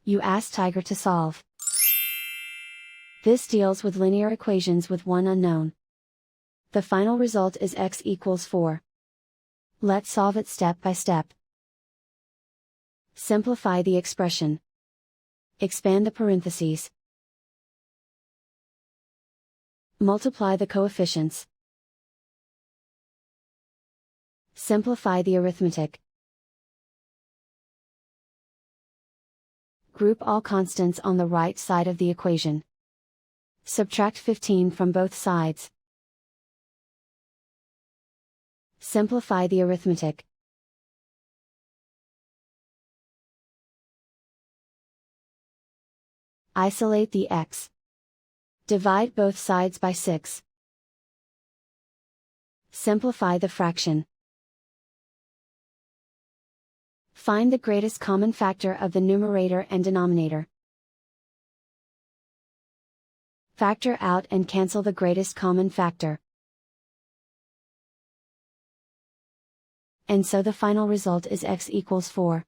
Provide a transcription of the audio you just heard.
You ask Tiger to solve. This deals with linear equations with one unknown. The final result is x equals 4. Let's solve it step by step. Simplify the expression. Expand the parentheses. Multiply the coefficients. Simplify the arithmetic. Group all constants on the right side of the equation. Subtract 15 from both sides. Simplify the arithmetic. Isolate the x. Divide both sides by 6. Simplify the fraction. Find the greatest common factor of the numerator and denominator. Factor out and cancel the greatest common factor. And so the final result is x equals 4.